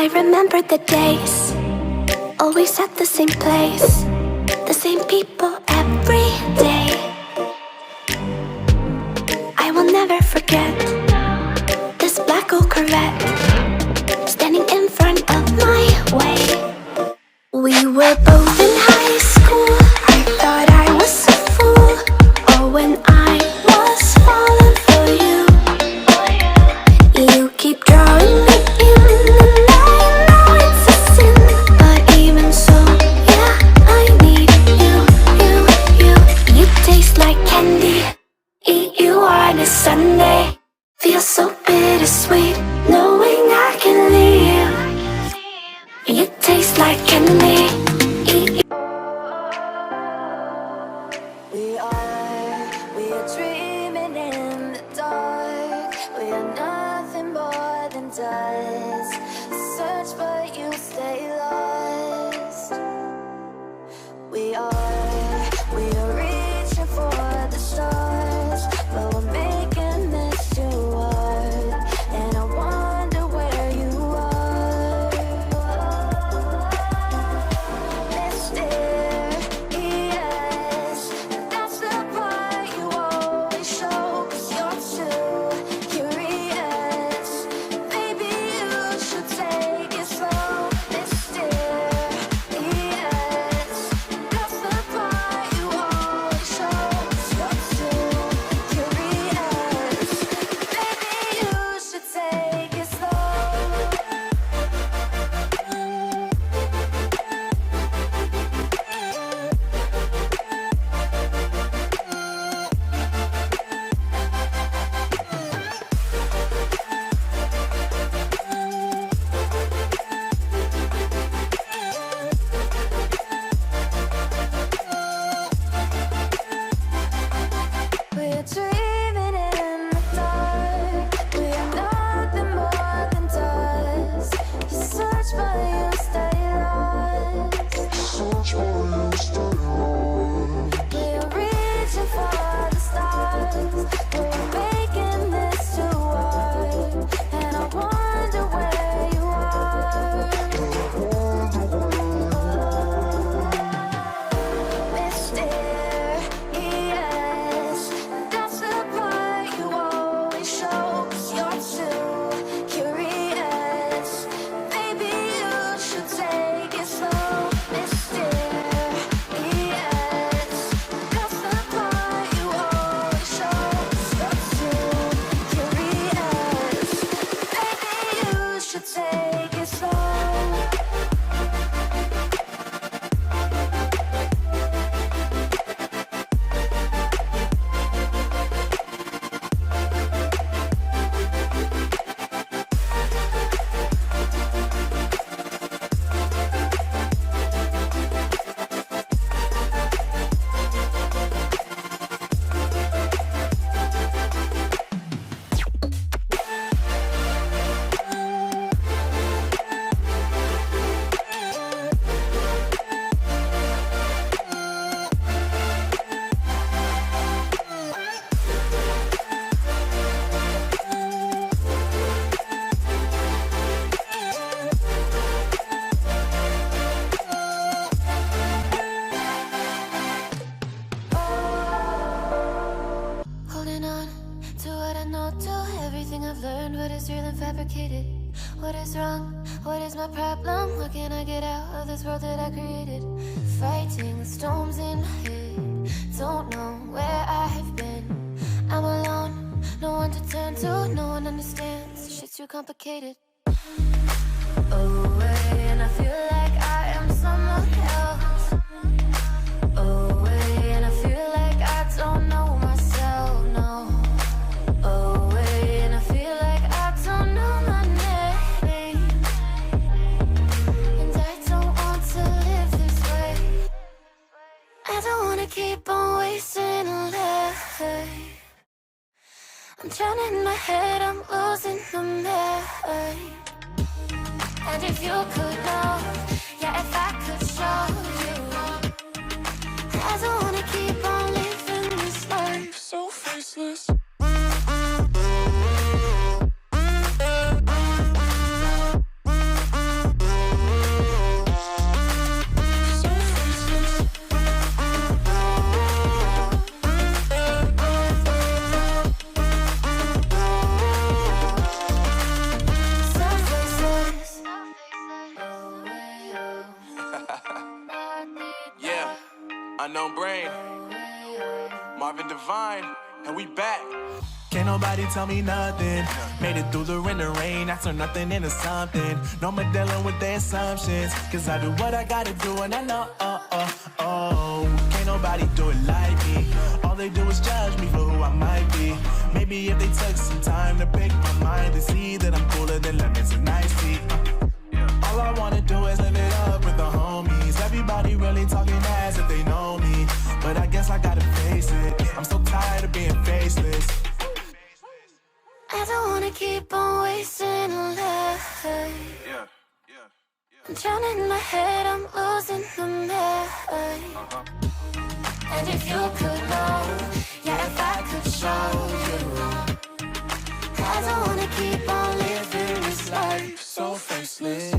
I remember the days, always at the same place, the same people every day. I will never forget this black old Corvette standing in front of my way. We were both in high school. I thought I was a fool. Oh, when I was falling for you. You keep drawing me in, and I know it's a sin, but even so, yeah, I need you, you, you. You taste like candy. Eat you on a Sunday. Feels so bittersweet knowing I can leave. You taste like candy. We are dreaming in the dark. We are nothing more than dust. Search but you stay lost. We are reaching for the stars, but we're making this too hard. And I wonder where you are. Mysterious, that's the part you always show. 'Cause you're too curious. Maybe you should take it slow. Mysterious, that's the part you always show. 'Cause you're too curious. Maybe you should take it slow. We're dreaming in the dark. We are nothing more than dust. You search but you stay lost. We are reaching for the stars, but we're making this too hard. And I wonder where you are. Mysterious, that's the part you always show. 'Cause you're too curious. Maybe you should take it slow. Mysterious, that's the part you always show. 'Cause you're too curious. Maybe you should take it slow. Holding on to what I know, to everything I've learned. What is real and fabricated? What is wrong? What is my problem? How can I get out of this world that I created? Fighting the storms in my head. Don't know where I've been. I'm alone, no one to turn to, no one understands. Shit's too complicated. Away, and I feel like I am someone else. Away, and I feel like I don't know myself, no. Away, and I feel like I don't know my name. And I don't want to live this way. I don't wanna keep on wasting life. I'm drowning in my head, I'm losing the mind. And if you could know, yeah, if I could show you, I don't wanna keep on living this life so faceless. Divine, and we back. Can't nobody tell me nothing. Made it through the rain and rain, I turned nothing into something. No more dealing with their assumptions, cause I do what I gotta do and I know, can't nobody do it like me. All they do is judge me for who I might be. Maybe if they took some time to pick my mind and see that I'm cooler than lemons and iced tea. All I wanna do is live it up with the homies. Everybody really talking ass if they know me, but I guess I gotta face it. I'm so tired of being faceless. I don't wanna keep on wasting a life. I'm drowning in my head, I'm losing the mind. And if you could know, yeah, if I could show you, I don't wanna keep on living this life so faceless.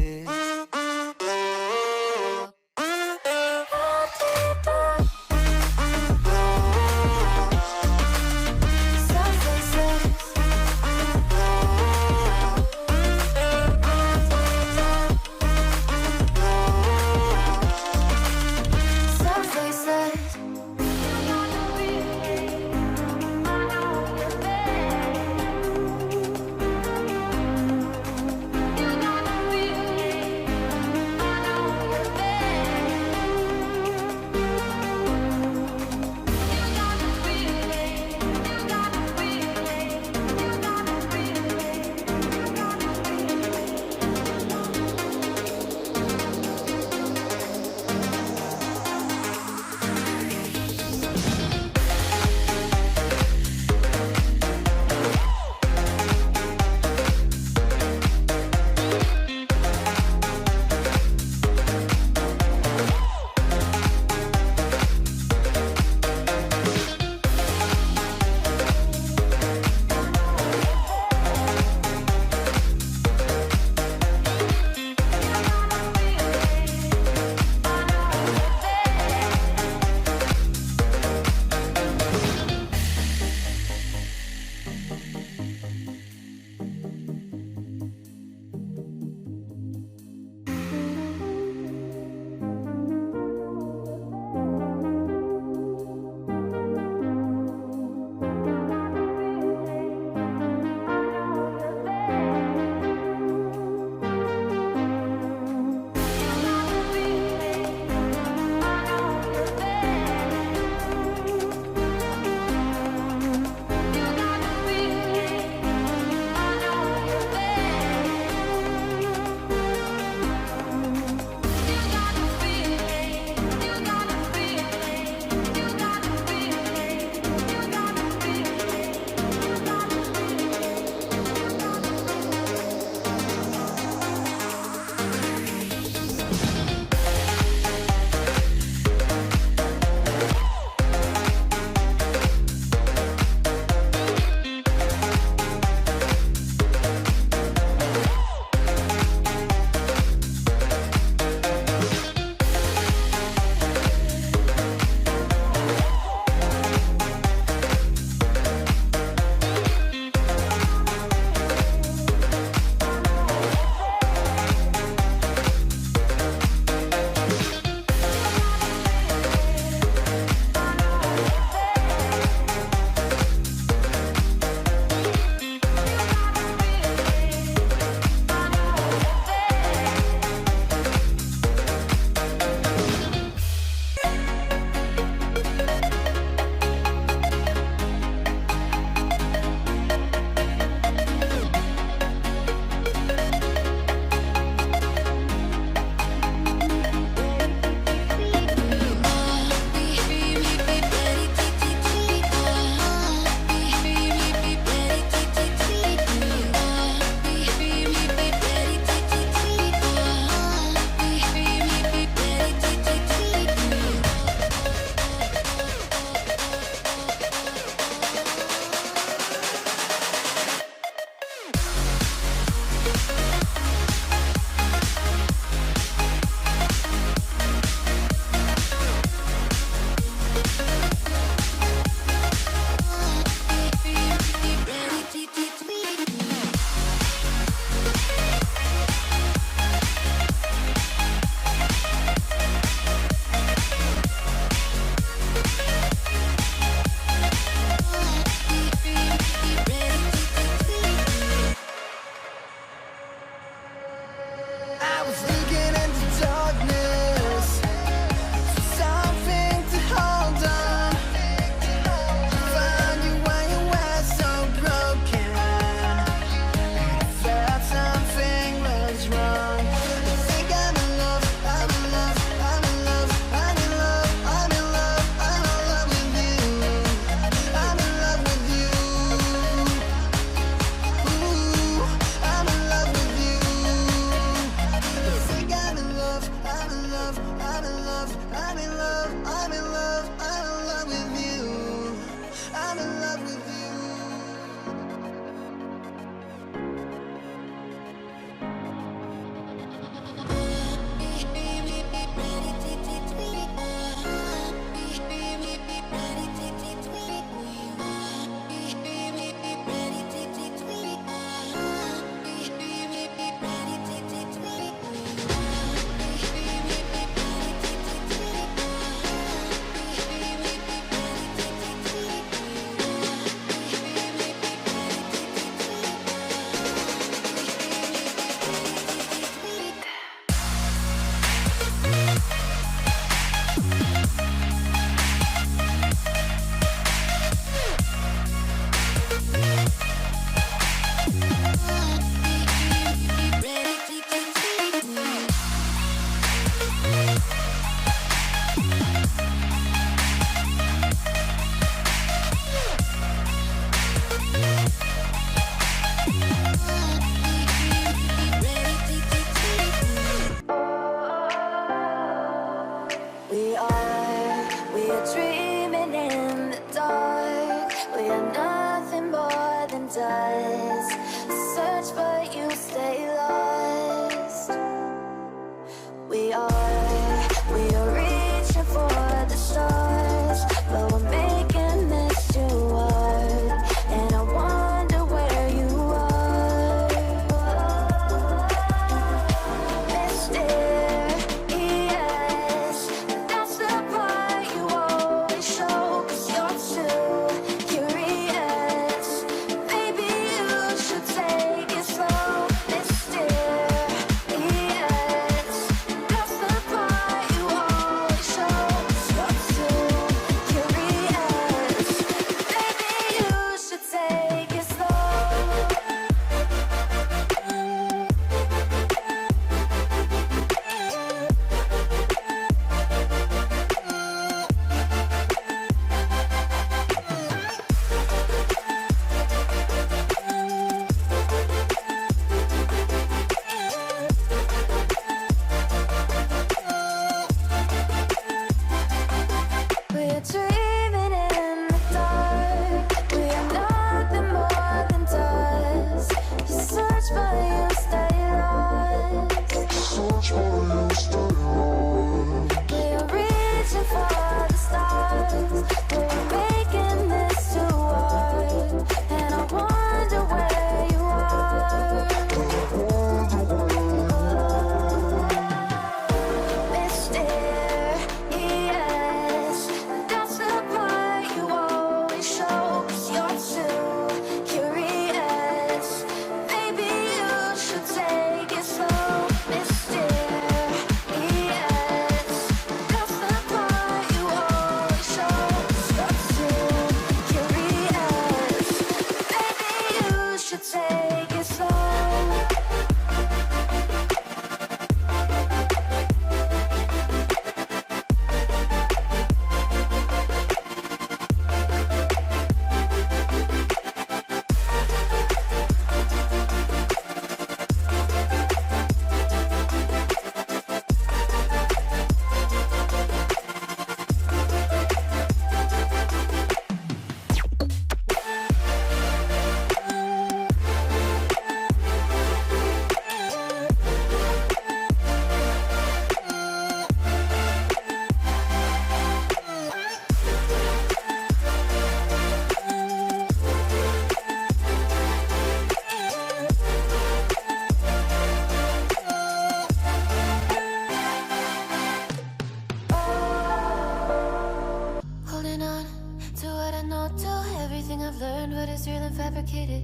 fabricated.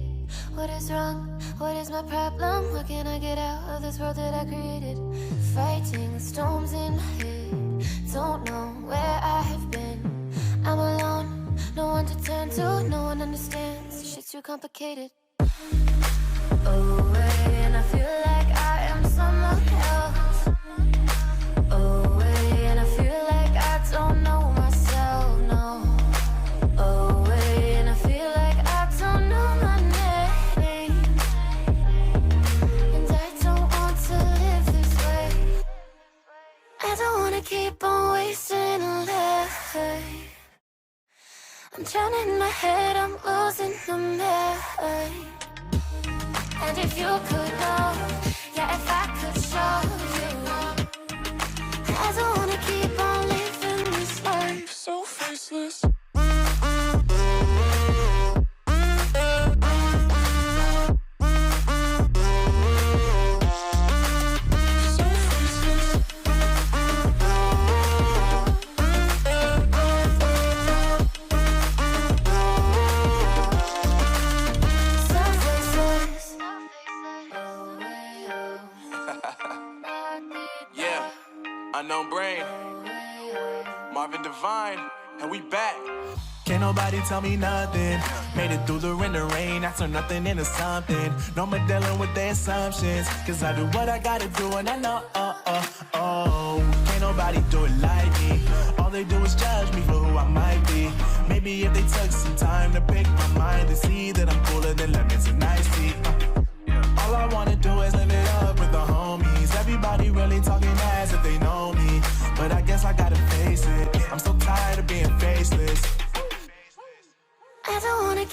What is wrong? What is my problem? What can I get out of this world that I created? Fighting the storms in my head. Don't know where I have been. I'm alone, no one to turn to. No one understands, shit's too complicated. Away, and I feel like I am someone else. Away, and I feel like I don't know myself, no. Away, and I feel like I don't know my name. And I don't want to live this way. I don't wanna keep on wasting a life. I'm drowning in my head, I'm losing the mind. And if you could know, yeah, if I could show you, I don't wanna keep on living this life so faceless. Unknown Brain, Marvin Divine, and we back. Can't nobody tell me nothing. Made it through the rain, I turned nothing into something. No more dealing with their assumptions, cause I do what I gotta do and I know, can't nobody do it like me. All they do is judge me for who I might be. Maybe if they took some time to pick my mind and see that I'm cooler than lemons and iced tea. All I wanna do is live it up with the homies. Everybody really talking as if they know me, but I guess I gotta face it. I'm so tired of being faceless. I don't wanna